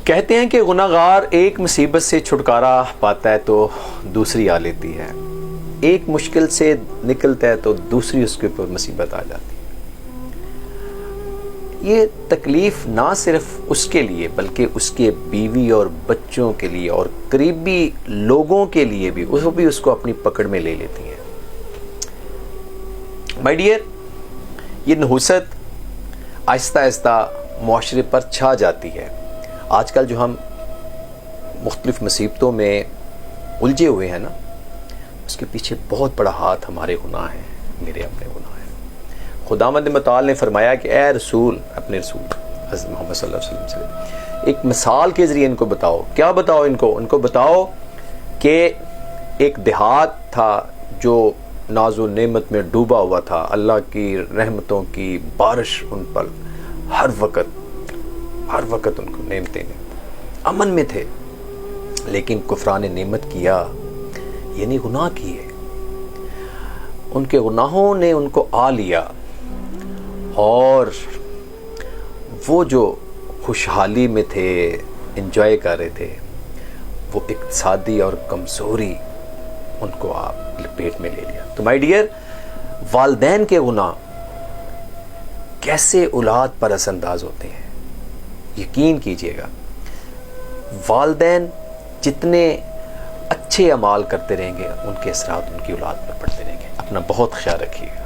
کہتے ہیں کہ گناہ گار ایک مصیبت سے چھٹکارا پاتا ہے تو دوسری آ لیتی ہے، ایک مشکل سے نکلتا ہے تو دوسری اس کے اوپر مصیبت آ جاتی ہے۔ یہ تکلیف نہ صرف اس کے لیے بلکہ اس کے بیوی اور بچوں کے لیے اور قریبی لوگوں کے لیے بھی، وہ بھی اس کو اپنی پکڑ میں لے لیتی ہیں۔ مائی ڈیئر، یہ نحوست آہستہ آہستہ معاشرے پر چھا جاتی ہے۔ آج کل جو ہم مختلف مصیبتوں میں الجھے ہوئے ہیں نا، اس کے پیچھے بہت بڑا ہاتھ ہمارے گناہ ہیں، میرے اپنے گناہ ہیں۔ خداوند متعال نے فرمایا کہ اے رسول، اپنے رسول حضرت محمد صلی اللہ علیہ وسلم سے ایک مثال کے ذریعے ان کو بتاؤ۔ کیا بتاؤ ان کو بتاؤ کہ ایک دیہات تھا جو ناز و نعمت میں ڈوبا ہوا تھا، اللہ کی رحمتوں کی بارش ان پر ہر وقت ان کو نعمتیں امن میں تھے، لیکن کفران نعمت کیا، یعنی گناہ کیے، ان کے گناہوں نے ان کو آ لیا، اور وہ جو خوشحالی میں تھے، انجوائے کر رہے تھے، وہ اقتصادی اور کمزوری ان کو آپ لپیٹ میں لے لیا۔ تو مائی ڈیئر، والدین کے گناہ کیسے اولاد پر اثر انداز ہوتے ہیں، یقین کیجئے گا، والدین جتنے اچھے اعمال کرتے رہیں گے ان کے اثرات ان کی اولاد پر پڑتے رہیں گے۔ اپنا بہت خیال رکھیے گا۔